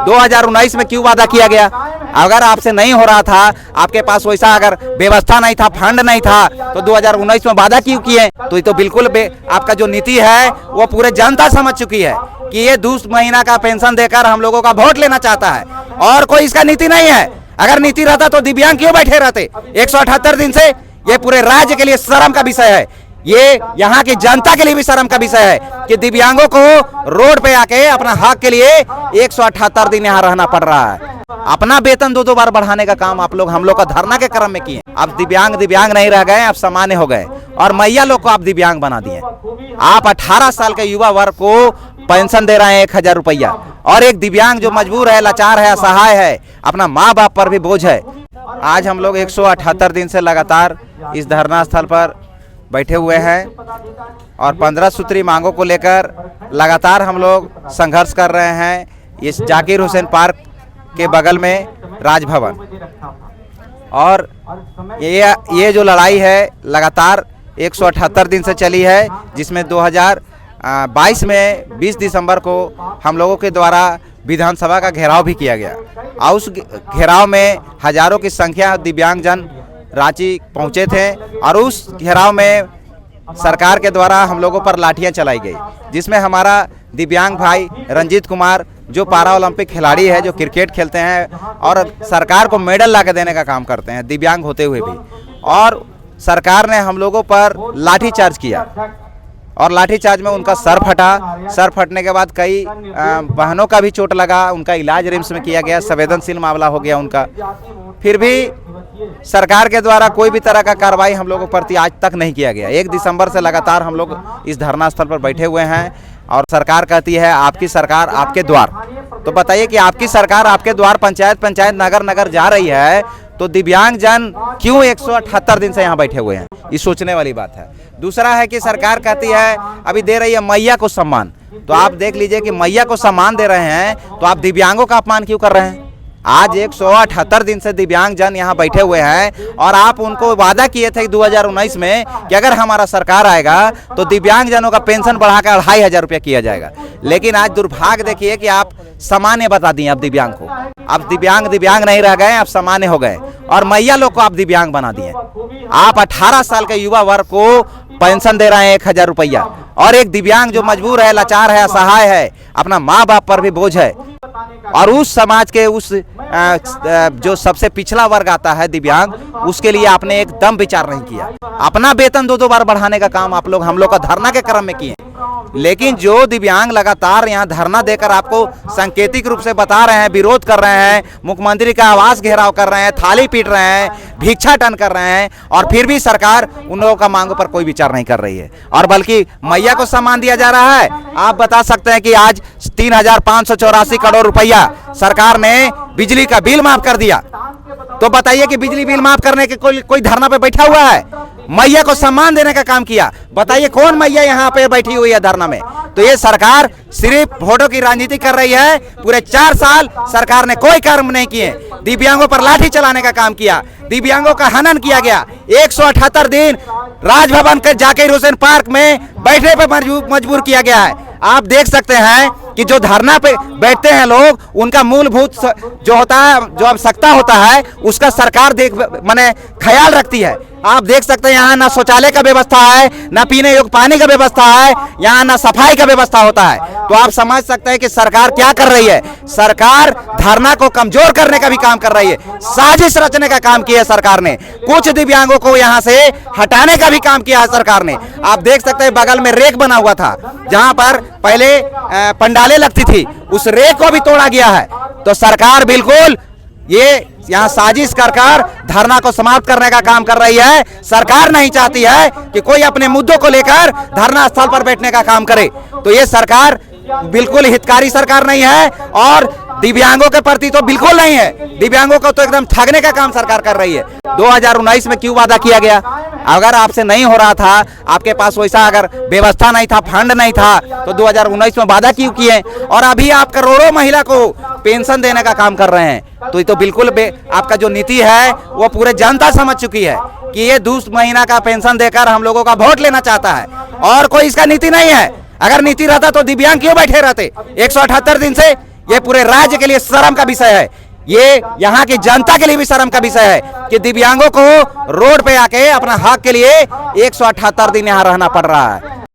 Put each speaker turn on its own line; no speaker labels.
2019 में क्यों वादा किया गया? अगर आपसे नहीं हो रहा था, आपके पास वैसा अगर व्यवस्था नहीं था, फंड नहीं था, तो 2019 में वादा क्यों किए? तो ये तो बिल्कुल आपका जो नीति है वो पूरे जनता समझ चुकी है कि ये 2 महीना का पेंशन देकर हम लोगों का वोट लेना चाहता है, और कोई इसका नीति नहीं है। अगर नीति रहता तो दिव्यांग क्यों बैठे रहते 178 दिन से? ये पूरे राज्य के लिए शर्म का विषय है, ये यहाँ की जनता के लिए भी शर्म का विषय है कि दिव्यांगों को रोड पे आके अपना हक के लिए 178 दिन यहाँ रहना पड़ रहा है। अपना वेतन 2 बार बढ़ाने का काम आप लोग हम लोग का धरना के क्रम में किए। अब दिव्यांग नहीं रह गए, अब सामान्य हो गए, और मैया लोग को आप दिव्यांग बना दिए। आप 18 साल के युवा वर्ग को पेंशन दे रहे हैं 1000 रुपया, और एक दिव्यांग जो मजबूर है, लाचार है, असहाय है, अपना माँ बाप पर भी बोझ है। आज हम लोग 178 दिन से लगातार इस धरना स्थल पर बैठे हुए हैं, और 15 सूत्री मांगों को लेकर लगातार हम लोग संघर्ष कर रहे हैं। इस जाकिर हुसैन पार्क के बगल में राजभवन, और ये जो लड़ाई है लगातार 178 दिन से चली है, जिसमें 2022 में 20 दिसंबर को हम लोगों के द्वारा विधानसभा का घेराव भी किया गया, और उस घेराव में हजारों की संख्या दिव्यांगजन रांची पहुंचे थे, और उस घेराव में सरकार के द्वारा हम लोगों पर लाठियां चलाई गई, जिसमें हमारा दिव्यांग भाई रंजीत कुमार जो पारा ओलंपिक खिलाड़ी है, जो क्रिकेट खेलते हैं और सरकार को मेडल ला के देने का काम करते हैं दिव्यांग होते हुए भी, और सरकार ने हम लोगों पर लाठीचार्ज किया, और लाठीचार्ज में उनका सर फटा। सर फटने के बाद कई बहनों का भी चोट लगा, उनका इलाज रिम्स में किया गया, संवेदनशील मामला हो गया उनका। फिर भी सरकार के द्वारा कोई भी तरह का कार्रवाई हम लोगों के प्रति आज तक नहीं किया गया। 1 दिसंबर से लगातार हम लोग इस धरना स्थल पर बैठे हुए हैं, और सरकार कहती है आपकी सरकार आपके द्वार। तो बताइए कि आपकी सरकार आपके द्वार, पंचायत नगर नगर जा रही है, तो दिव्यांग जन क्यों 178 दिन से यहाँ बैठे हुए हैं? ये सोचने वाली बात है। दूसरा है कि सरकार कहती है अभी दे रही है मैया को सम्मान, तो आप देख लीजिए कि मैया को सम्मान दे रहे हैं, तो आप दिव्यांगों का अपमान क्यों कर रहे हैं? आज 178 दिन से दिव्यांग जन यहाँ बैठे हुए हैं, और आप उनको वादा किए थे 2019 में कि अगर हमारा सरकार आएगा तो दिव्यांग जनों का पेंशन बढ़ाकर 2500 रुपया किया जाएगा। लेकिन आज दुर्भाग्य देखिए कि आप सामान्य बता दिए अब दिव्यांग को। अब दिव्यांग नहीं रह गए, अब सामान्य हो गए, और मैया लोग को आप दिव्यांग बना दिए। आप 18 साल के युवा वर्ग को पेंशन दे रहे हैं 1000 रुपया, और एक दिव्यांग जो मजबूर है, लाचार है, असहाय है, अपना माँ बाप पर भी बोझ है, और उस समाज के उस जो सबसे पिछड़ा वर्ग आता है दिव्यांग, उसके लिए आपने एकदम विचार नहीं किया। अपना वेतन 2 बार बढ़ाने का काम आप लोग हम लोग का धरना के क्रम में किए, लेकिन जो दिव्यांग लगातार यहाँ धरना देकर आपको सांकेतिक रूप से बता रहे हैं, विरोध कर रहे हैं, मुख्यमंत्री का आवास घेराव कर रहे हैं, थाली पीट रहे हैं, भिक्षाटन कर रहे हैं, और फिर भी सरकार उन लोगों का मांगों पर कोई विचार नहीं कर रही है, और बल्कि मैया को सम्मान दिया जा रहा है। आप बता सकते हैं कि आज 3584 करोड़ रुपया सरकार ने बिजली का बिल माफ कर दिया। तो बताइए कि बिजली बिल माफ करने के कोई धरना पे बैठा हुआ है? मैया को सम्मान देने का काम किया। बताइए कौन मैया यहाँ पे बैठी हुई है धरना में? तो ये सरकार सिर्फ वोटों की राजनीति कर रही है। पूरे 4 साल सरकार ने कोई काम नहीं किए। दिव्यांगों पर लाठी चलाने का काम किया, दिव्यांगों का हनन किया गया। 178 दिन राजभवन के जाकिर हुसैन पार्क में बैठने पे मजबूर किया गया है। आप देख सकते हैं कि जो धरना पे बैठते हैं लोग, उनका मूलभूत जो होता है, जो आवश्यकता होता है, उसका सरकार माने ख्याल रखती है। आप देख सकते हैं यहाँ ना शौचालय का व्यवस्था है, ना पीने योग्य पानी का व्यवस्था है, यहाँ ना सफाई का व्यवस्था होता है। तो आप समझ सकते हैं कि सरकार क्या कर रही है। सरकार धरना को कमजोर करने का भी काम कर रही है, साजिश रचने का काम किया है सरकार ने। कुछ दिव्यांगों को यहाँ से हटाने का भी काम किया है सरकार ने। आप देख सकते हैं बगल में रेक बना हुआ था, जहाँ पर पहले पंडालें लगती थी, उस रेक को भी तोड़ा गया है। तो सरकार बिल्कुल ये यहाँ साजिश कर धरना को समाप्त करने का काम कर रही है। सरकार नहीं चाहती है कि कोई अपने मुद्दों को लेकर धरना स्थल पर बैठने का काम करे। तो ये सरकार बिल्कुल हितकारी सरकार नहीं है, और दिव्यांगों के प्रति तो बिल्कुल नहीं है। दिव्यांगों को तो एकदम ठगने का काम सरकार कर रही है। 2019 में क्यों वादा किया गया? अगर आपसे नहीं हो रहा था, आपके पास वैसा अगर व्यवस्था नहीं था, फंड नहीं था, तो 2019 में वादा क्यों किए? और अभी आप करोड़ों महिला को पेंशन देने का काम कर रहे हैं। तो ये तो बिल्कुल आपका जो नीति है वो पूरे जनता समझ चुकी है कि ये 2 महीना का पेंशन देकर हम लोगों का वोट लेना चाहता है, और कोई इसका नीति नहीं है। अगर नीति रहता तो दिव्यांग क्यों बैठे रहते 178 दिन से? ये पूरे राज्य के लिए शर्म का विषय है, ये यहाँ की जनता के लिए भी शर्म का विषय है कि दिव्यांगों को रोड पे आके अपना हक के लिए 178 दिन यहाँ रहना पड़ रहा है।